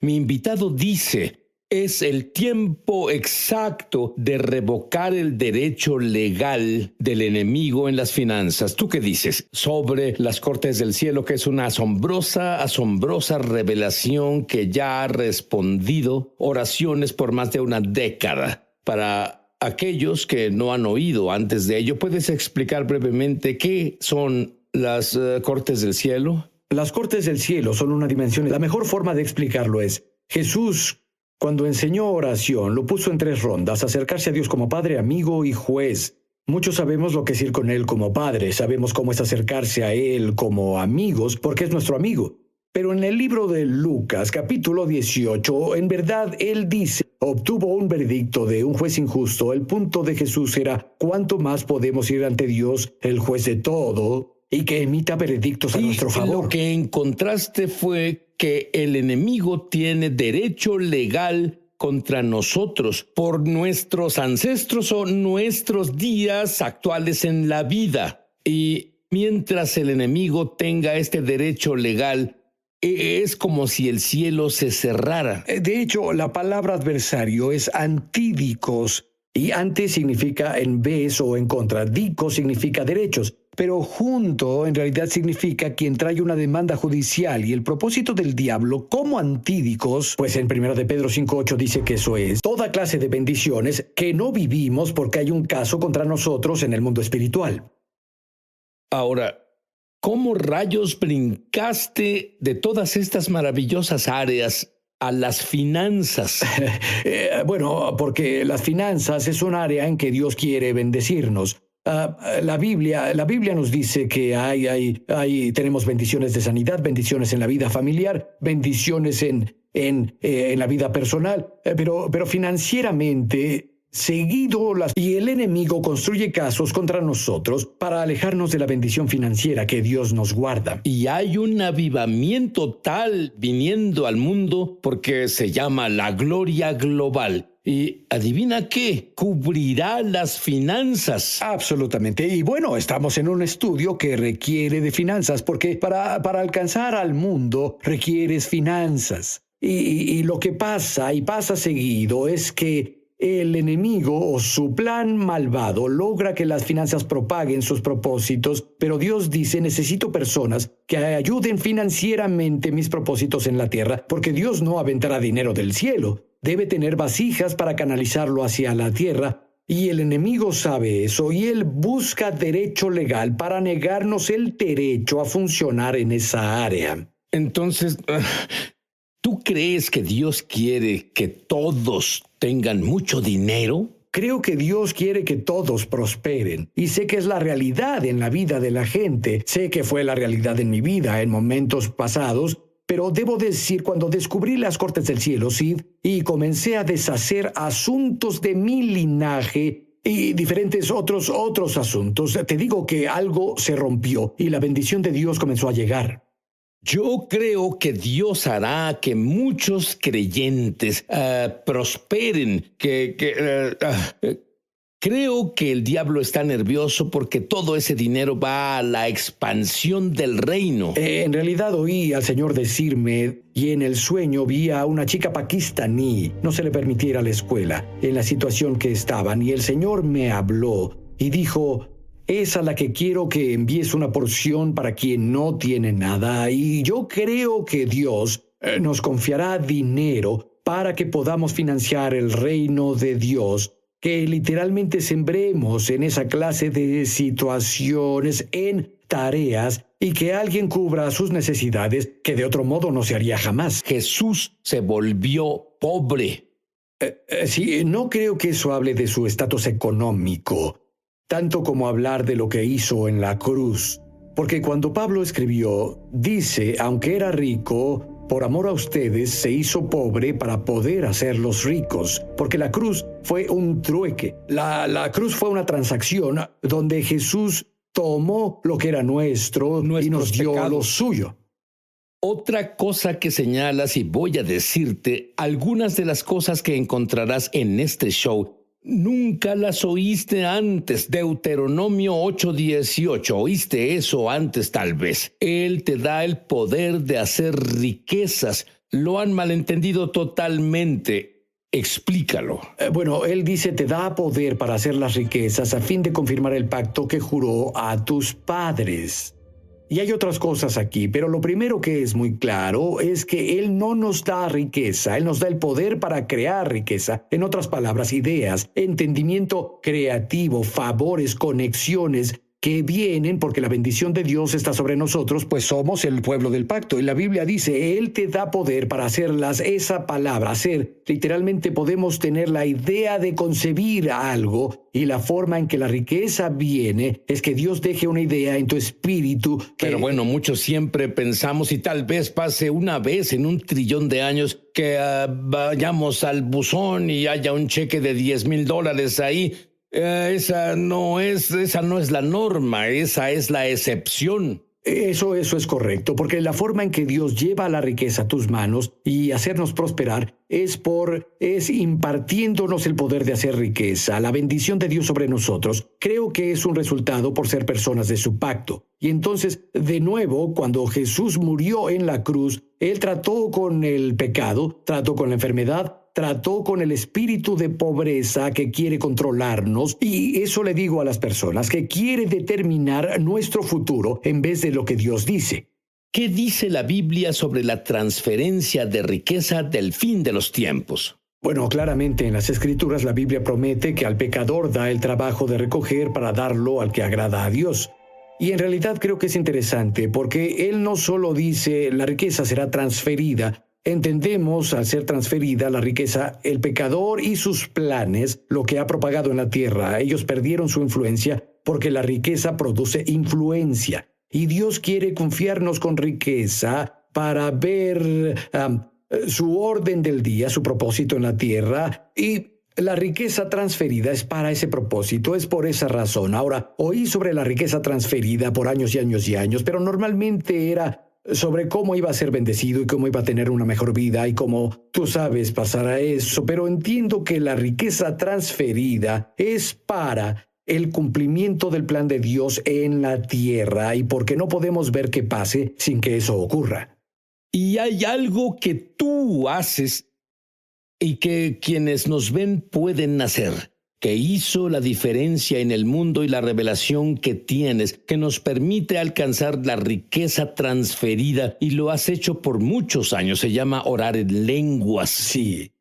Mi invitado dice, es el tiempo exacto de revocar el derecho legal del enemigo en las finanzas. ¿Tú qué dices sobre las Cortes del Cielo, que es una asombrosa revelación que ya ha respondido oraciones por más de una década? Para aquellos que no han oído antes de ello, ¿puedes explicar brevemente qué son las Cortes del Cielo? Las Cortes del Cielo son una dimensión. La mejor forma de explicarlo es, Jesús, cuando enseñó oración, lo puso en 3 rondas: acercarse a Dios como Padre, amigo y juez. Muchos sabemos lo que es ir con Él como Padre, sabemos cómo es acercarse a Él como amigos, porque es nuestro amigo. Pero en el libro de Lucas, capítulo 18, en verdad Él dice, obtuvo un veredicto de un juez injusto. El punto de Jesús era, ¿cuánto más podemos ir ante Dios, el juez de todo, y que emita veredictos a nuestro favor? Lo que encontraste fue que el enemigo tiene derecho legal contra nosotros por nuestros ancestros o nuestros días actuales en la vida. Y mientras el enemigo tenga este derecho legal, es como si el cielo se cerrara. De hecho, la palabra adversario es antídicos, y ante significa en vez o en contra. Dico significa derechos, pero junto en realidad significa quien trae una demanda judicial. Y el propósito del diablo como antídicos, pues en 1 de Pedro 5:8 dice que eso es toda clase de bendiciones que no vivimos porque hay un caso contra nosotros en el mundo espiritual. Ahora, ¿cómo rayos brincaste de todas estas maravillosas áreas a las finanzas? Bueno, porque las finanzas es un área en que Dios quiere bendecirnos. La Biblia nos dice que tenemos bendiciones de sanidad, bendiciones en la vida familiar, bendiciones en la vida personal, pero financieramente, y el enemigo construye casos contra nosotros para alejarnos de la bendición financiera que Dios nos guarda. Y hay un avivamiento tal viniendo al mundo porque se llama la gloria global. Y adivina qué, cubrirá las finanzas. Absolutamente. Y bueno, estamos en un estudio que requiere de finanzas, porque para alcanzar al mundo requieres finanzas. Y lo que pasa, y pasa seguido, es que el enemigo o su plan malvado logra que las finanzas propaguen sus propósitos, pero Dios dice, necesito personas que ayuden financieramente mis propósitos en la tierra, porque Dios no aventará dinero del cielo. Debe tener vasijas para canalizarlo hacia la tierra, y el enemigo sabe eso, y él busca derecho legal para negarnos el derecho a funcionar en esa área. Entonces, ¿tú crees que Dios quiere que todos tengan mucho dinero? Creo que Dios quiere que todos prosperen, y sé que es la realidad en la vida de la gente. Sé que fue la realidad en mi vida en momentos pasados, pero debo decir, cuando descubrí las Cortes del Cielo, Sid, y comencé a deshacer asuntos de mi linaje y diferentes otros asuntos, te digo que algo se rompió y la bendición de Dios comenzó a llegar. Yo creo que Dios hará que muchos creyentes prosperen, creo que el diablo está nervioso porque todo ese dinero va a la expansión del reino. En realidad oí al Señor decirme, y en el sueño vi a una chica pakistaní, no se le permitía ir a la escuela, en la situación que estaban, y el Señor me habló y dijo, es a la que quiero que envíes una porción para quien no tiene nada, y yo creo que Dios nos confiará dinero para que podamos financiar el reino de Dios, que literalmente sembremos en esa clase de situaciones, en tareas, y que alguien cubra sus necesidades que de otro modo no se haría jamás. Jesús se volvió pobre. Sí, no creo que eso hable de su estatus económico, tanto como hablar de lo que hizo en la cruz. Porque cuando Pablo escribió, dice, aunque era rico, por amor a ustedes se hizo pobre para poder hacerlos ricos, porque la cruz fue un trueque. La cruz fue una transacción donde Jesús tomó lo que era nuestro y nos dio lo suyo. Otra cosa que señalas, y voy a decirte algunas de las cosas que encontrarás en este show, nunca las oíste antes. Deuteronomio 8:18. ¿Oíste eso antes tal vez? Él te da el poder de hacer riquezas Lo han malentendido totalmente. Explícalo. Bueno, él dice, te da poder para hacer las riquezas a fin de confirmar el pacto que juró a tus padres. Y hay otras cosas aquí, pero lo primero que es muy claro es que Él no nos da riqueza, Él nos da el poder para crear riqueza. En otras palabras, ideas, entendimiento creativo, favores, conexiones que vienen porque la bendición de Dios está sobre nosotros, pues somos el pueblo del pacto. Y la Biblia dice, Él te da poder para hacerlas. Esa palabra, hacer, literalmente podemos tener la idea de concebir algo, y la forma en que la riqueza viene es que Dios deje una idea en tu espíritu. Pero bueno, muchos siempre pensamos, y tal vez pase una vez en un trillón de años, que vayamos al buzón y haya un cheque de $10,000 ahí. Esa no es la norma, esa es la excepción. Eso es correcto, porque la forma en que Dios lleva la riqueza a tus manos y hacernos prosperar es impartiéndonos el poder de hacer riqueza, la bendición de Dios sobre nosotros. Creo que es un resultado por ser personas de su pacto. Y entonces, de nuevo, cuando Jesús murió en la cruz, Él trató con el pecado, trató con la enfermedad, trató con el espíritu de pobreza que quiere controlarnos, y eso le digo a las personas, que quiere determinar nuestro futuro en vez de lo que Dios dice. ¿Qué dice la Biblia sobre la transferencia de riqueza del fin de los tiempos? Bueno, claramente en las Escrituras la Biblia promete que al pecador da el trabajo de recoger para darlo al que agrada a Dios. Y en realidad creo que es interesante porque Él no solo dice la riqueza será transferida. Entendemos, al ser transferida la riqueza, el pecador y sus planes, lo que ha propagado en la tierra. Ellos perdieron su influencia porque la riqueza produce influencia. Y Dios quiere confiarnos con riqueza para ver su orden del día, su propósito en la tierra. Y la riqueza transferida es para ese propósito, es por esa razón. Ahora, oí sobre la riqueza transferida por años y años y años, pero normalmente era sobre cómo iba a ser bendecido y cómo iba a tener una mejor vida y cómo, tú sabes, pasar a eso. Pero entiendo que la riqueza transferida es para el cumplimiento del plan de Dios en la tierra, y porque no podemos ver que pase sin que eso ocurra. Y hay algo que tú haces y que quienes nos ven pueden hacer, que hizo la diferencia en el mundo y la revelación que tienes, que nos permite alcanzar la riqueza transferida, y lo has hecho por muchos años. Se llama orar en lenguas. Sí,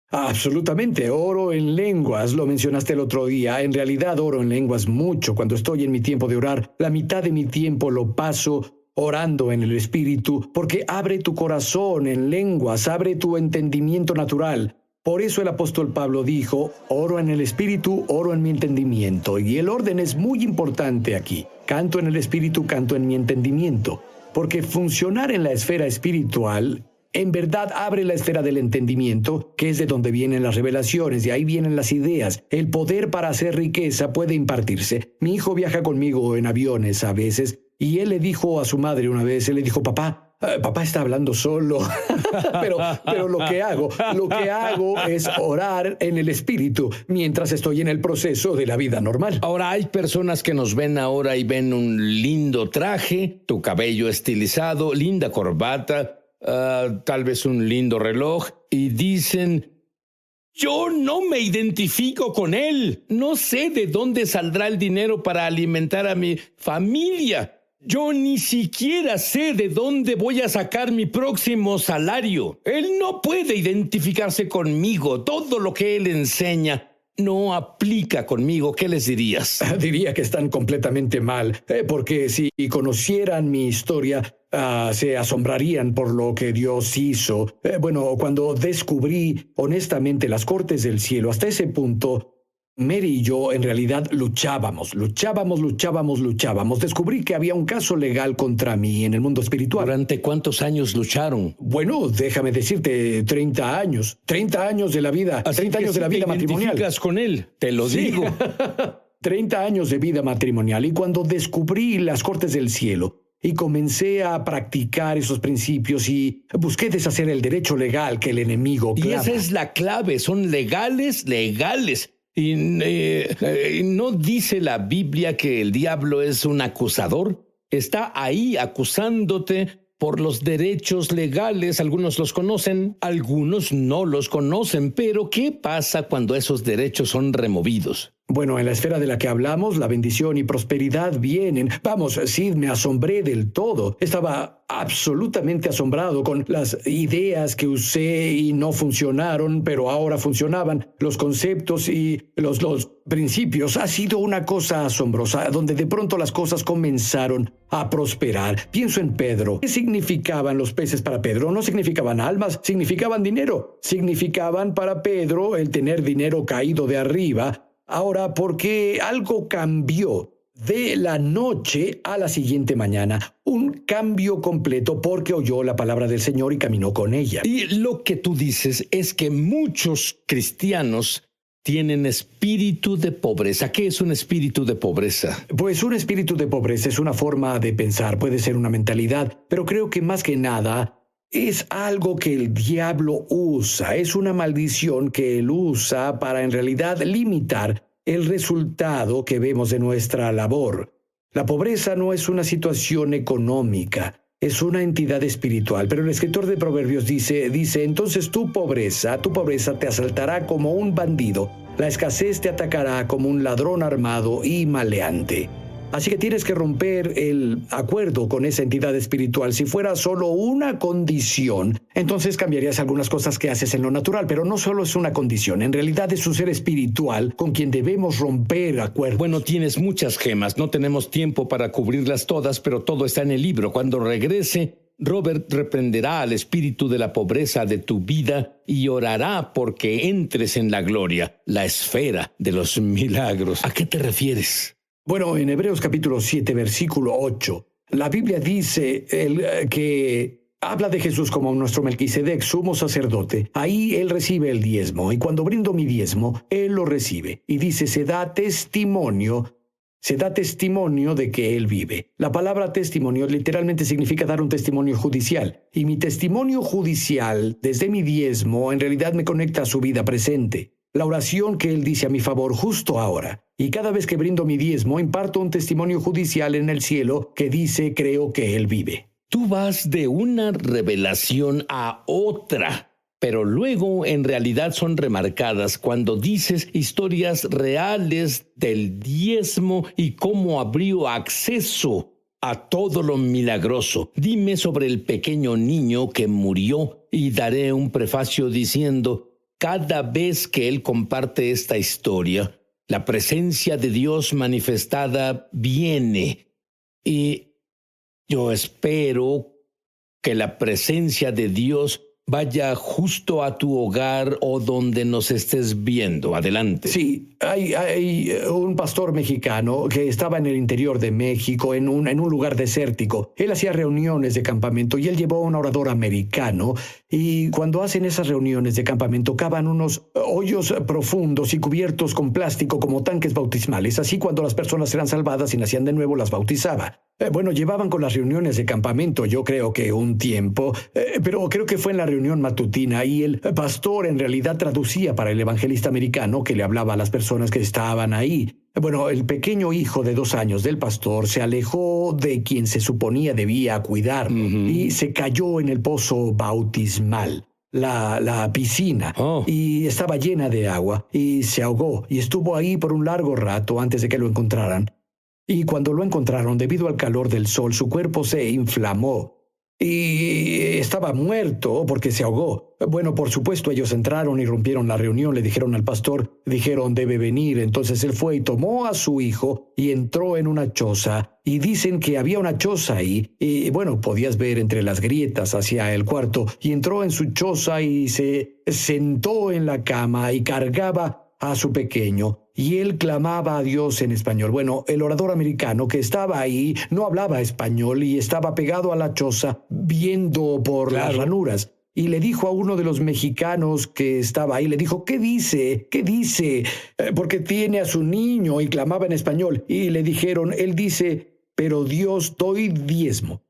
absolutamente. Oro en lenguas, lo mencionaste el otro día. En realidad oro en lenguas mucho. Cuando estoy en mi tiempo de orar, la mitad de mi tiempo lo paso orando en el Espíritu, porque abre tu corazón en lenguas, abre tu entendimiento natural. Por eso el apóstol Pablo dijo, oro en el Espíritu, oro en mi entendimiento. Y el orden es muy importante aquí. Canto en el Espíritu, canto en mi entendimiento. Porque funcionar en la esfera espiritual en verdad abre la esfera del entendimiento, que es de donde vienen las revelaciones, de ahí vienen las ideas. El poder para hacer riqueza puede impartirse. Mi hijo viaja conmigo en aviones a veces, y él le dijo a su madre una vez, él le dijo, papá está hablando solo. pero lo que hago es orar en el Espíritu mientras estoy en el proceso de la vida normal. Ahora, hay personas que nos ven ahora y ven un lindo traje, tu cabello estilizado, linda corbata, tal vez un lindo reloj, y dicen, yo no me identifico con él. No sé de dónde saldrá el dinero para alimentar a mi familia. Yo ni siquiera sé de dónde voy a sacar mi próximo salario. Él no puede identificarse conmigo. Todo lo que él enseña no aplica conmigo. ¿Qué les dirías? Diría que están completamente mal, porque si conocieran mi historia, se asombrarían por lo que Dios hizo. Bueno, cuando descubrí honestamente las cortes del cielo, hasta ese punto, Mary y yo en realidad luchábamos. Descubrí que había un caso legal contra mí en el mundo espiritual. ¿Durante cuántos años lucharon? Bueno, déjame decirte, 30 años. 30 años de la vida. Así 30 años de la vida matrimonial. ¿Te identificas con él? Te lo digo. 30 años de vida matrimonial. Y cuando descubrí las cortes del cielo y comencé a practicar esos principios y busqué deshacer el derecho legal que el enemigo clama. Y esa es la clave. Son legales. Y ¿no dice la Biblia que el diablo es un acusador? Está ahí acusándote por los derechos legales. Algunos los conocen, algunos no los conocen. Pero ¿qué pasa cuando esos derechos son removidos? Bueno, en la esfera de la que hablamos, la bendición y prosperidad vienen. Vamos, Sid, me asombré del todo. Estaba absolutamente asombrado con las ideas que usé y no funcionaron, pero ahora funcionaban. Los conceptos y los principios. Ha sido una cosa asombrosa, donde de pronto las cosas comenzaron a prosperar. Pienso en Pedro. ¿Qué significaban los peces para Pedro? No significaban almas, significaban dinero. Significaban para Pedro el tener dinero caído de arriba. Ahora, porque algo cambió de la noche a la siguiente mañana. Un cambio completo porque oyó la palabra del Señor y caminó con ella. Y lo que tú dices es que muchos cristianos tienen espíritu de pobreza. ¿Qué es un espíritu de pobreza? Pues un espíritu de pobreza es una forma de pensar, puede ser una mentalidad, pero creo que más que nada es algo que el diablo usa, es una maldición que él usa para en realidad limitar el resultado que vemos de nuestra labor. La pobreza no es una situación económica, es una entidad espiritual, pero el escritor de Proverbios dice, entonces tu pobreza te asaltará como un bandido, la escasez te atacará como un ladrón armado y maleante. Así que tienes que romper el acuerdo con esa entidad espiritual. Si fuera solo una condición, entonces cambiarías algunas cosas que haces en lo natural, pero no solo es una condición, en realidad es un ser espiritual con quien debemos romper acuerdos. Bueno, tienes muchas gemas, no tenemos tiempo para cubrirlas todas, pero todo está en el libro. Cuando regrese, Robert reprenderá al espíritu de la pobreza de tu vida y orará porque entres en la gloria, la esfera de los milagros. ¿A qué te refieres? Bueno, en Hebreos capítulo 7, versículo 8, la Biblia dice que habla de Jesús como nuestro Melquisedec, sumo sacerdote. Ahí él recibe el diezmo, y cuando brindo mi diezmo, él lo recibe. Y dice, se da testimonio de que él vive. La palabra testimonio literalmente significa dar un testimonio judicial. Y mi testimonio judicial, desde mi diezmo, en realidad me conecta a su vida presente. La oración que él dice a mi favor justo ahora. Y cada vez que brindo mi diezmo, imparto un testimonio judicial en el cielo que dice, creo que él vive. Tú vas de una revelación a otra, pero luego en realidad son remarcadas cuando dices historias reales del diezmo y cómo abrió acceso a todo lo milagroso. Dime sobre el pequeño niño que murió y daré un prefacio diciendo, cada vez que él comparte esta historia, la presencia de Dios manifestada viene. Y yo espero que la presencia de Dios vaya justo a tu hogar o donde nos estés viendo. Adelante. Sí, hay un pastor mexicano que estaba en el interior de México, en un lugar desértico. Él hacía reuniones de campamento y él llevó a un orador americano. Y cuando hacen esas reuniones de campamento, cavan unos hoyos profundos y cubiertos con plástico como tanques bautismales. Así cuando las personas eran salvadas y nacían de nuevo, las bautizaba. Bueno, llevaban con las reuniones de campamento, yo creo que un tiempo, pero creo que fue en la reunión matutina y el pastor en realidad traducía para el evangelista americano que le hablaba a las personas que estaban ahí. Bueno, el pequeño hijo de 2 años del pastor se alejó de quien se suponía debía cuidar y se cayó en el pozo bautismal. La piscina, y estaba llena de agua y se ahogó y estuvo ahí por un largo rato antes de que lo encontraran. Y cuando lo encontraron, debido al calor del sol, su cuerpo se inflamó y estaba muerto porque se ahogó. Bueno, por supuesto, ellos entraron y rompieron la reunión, le dijeron al pastor, dijeron, debe venir. Entonces él fue y tomó a su hijo y entró en una choza. Y dicen que había una choza ahí, y bueno, podías ver entre las grietas hacia el cuarto, y entró en su choza y se sentó en la cama y cargaba a su pequeño, y él clamaba a Dios en español. Bueno, el orador americano que estaba ahí no hablaba español y estaba pegado a la choza viendo por las ranuras. Y le dijo a uno de los mexicanos que estaba ahí, le dijo, ¿qué dice? ¿Qué dice? Porque tiene a su niño, y clamaba en español. Y le dijeron, él dice, pero Dios doy diezmo.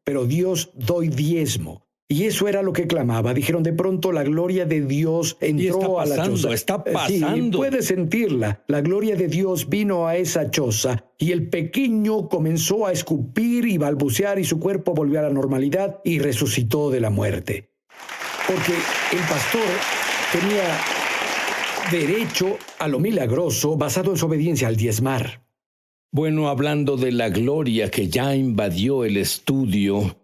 Y eso era lo que clamaba. Dijeron, de pronto la gloria de Dios entró a la choza. Está pasando. Sí, puedes sentirla. La gloria de Dios vino a esa choza y el pequeño comenzó a escupir y balbucear y su cuerpo volvió a la normalidad y resucitó de la muerte. Porque el pastor tenía derecho a lo milagroso basado en su obediencia al diezmar. Bueno, hablando de la gloria que ya invadió el estudio,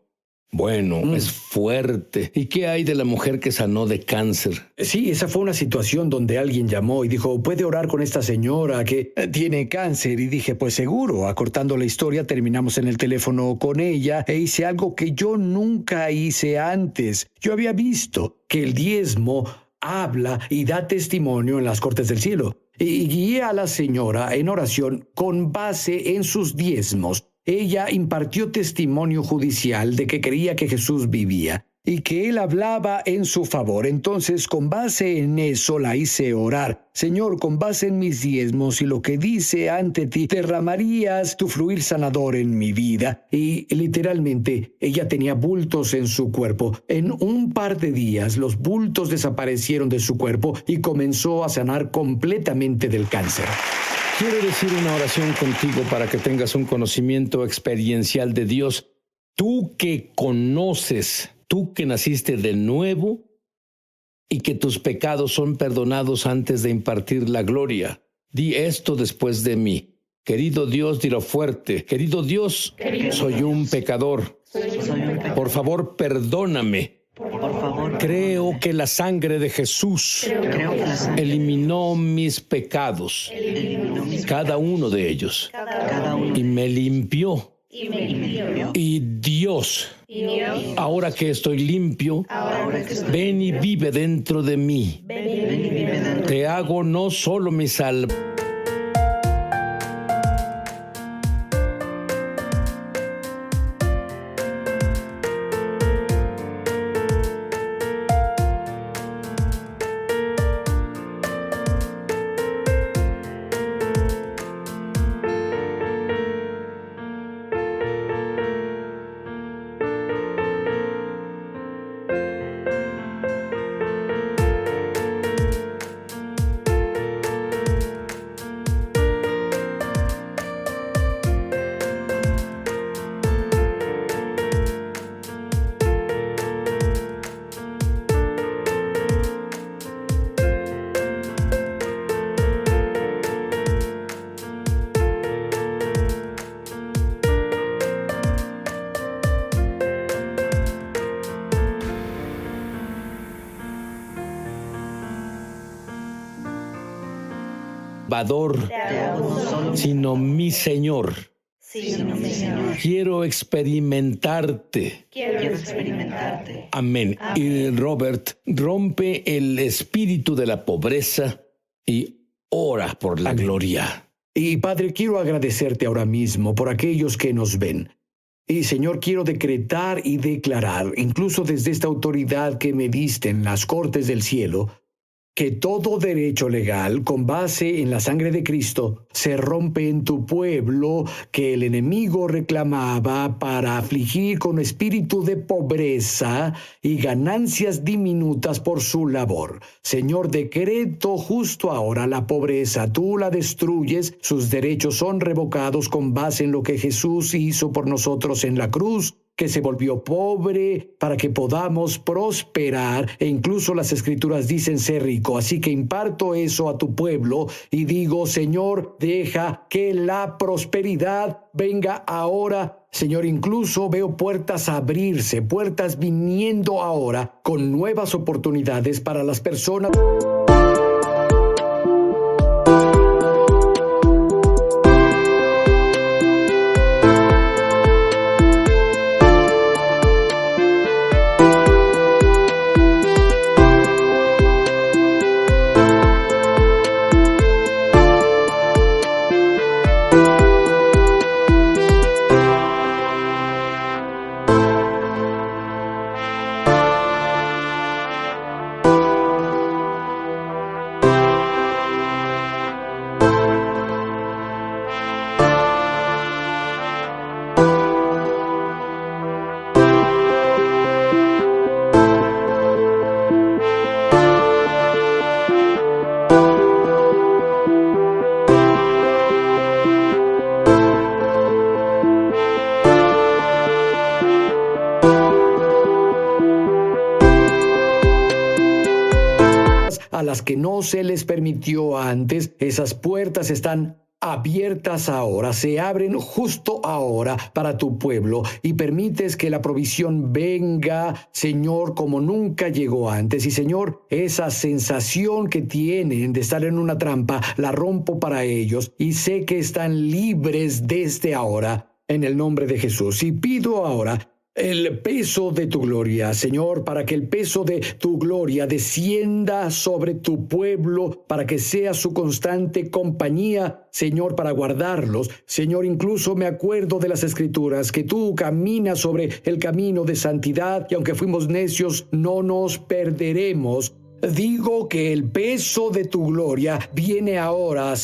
es fuerte. ¿Y qué hay de la mujer que sanó de cáncer? Sí, esa fue una situación donde alguien llamó y dijo, ¿puede orar con esta señora que tiene cáncer? Y dije, pues seguro. Acortando la historia, terminamos en el teléfono con ella e hice algo que yo nunca hice antes. Yo había visto que el diezmo habla y da testimonio en las cortes del cielo. Y guié a la señora en oración con base en sus diezmos. Ella impartió testimonio judicial de que creía que Jesús vivía y que él hablaba en su favor. Entonces, con base en eso, la hice orar. Señor, con base en mis diezmos y lo que dice ante ti, derramarías tu fluir sanador en mi vida. Y literalmente, ella tenía bultos en su cuerpo. En un par de días, los bultos desaparecieron de su cuerpo y comenzó a sanar completamente del cáncer. Quiero decir una oración contigo para que tengas un conocimiento experiencial de Dios. Tú que conoces, tú que naciste de nuevo y que tus pecados son perdonados antes de impartir la gloria. Di esto después de mí. Querido Dios, dilo fuerte. Querido Dios, soy un pecador. Por favor, perdóname. Creo que la sangre de Jesús eliminó mis pecados, cada uno de ellos, y me limpió. Y Dios, ahora que estoy limpio, ven y vive dentro de mí. Te hago no solo mi salvación, sino mi Señor. Quiero experimentarte. Amén. Y Robert, rompe el espíritu de la pobreza y ora por la gloria. Y Padre, quiero agradecerte ahora mismo por aquellos que nos ven. Y Señor, quiero decretar y declarar, incluso desde esta autoridad que me diste en las cortes del cielo, que todo derecho legal con base en la sangre de Cristo se rompe en tu pueblo, que el enemigo reclamaba para afligir con espíritu de pobreza y ganancias diminutas por su labor. Señor, decreto justo ahora la pobreza, tú la destruyes, sus derechos son revocados con base en lo que Jesús hizo por nosotros en la cruz, que se volvió pobre para que podamos prosperar, e incluso las Escrituras dicen ser rico. Así que imparto eso a tu pueblo y digo, Señor, deja que la prosperidad venga ahora. Señor, incluso veo puertas abrirse, puertas viniendo ahora con nuevas oportunidades para las personas. a las que no se les permitió antes. Esas puertas están abiertas ahora, se abren justo ahora para tu pueblo y permites que la provisión venga, Señor, como nunca llegó antes. Y Señor, esa sensación que tienen de estar en una trampa, la rompo para ellos y sé que están libres desde ahora en el nombre de Jesús. Y pido ahora el peso de tu gloria, Señor, para que el peso de tu gloria descienda sobre tu pueblo, para que sea su constante compañía, Señor, para guardarlos. Señor, incluso me acuerdo de las Escrituras, que tú caminas sobre el camino de santidad y aunque fuimos necios, no nos perderemos. Digo que el peso de tu gloria viene ahora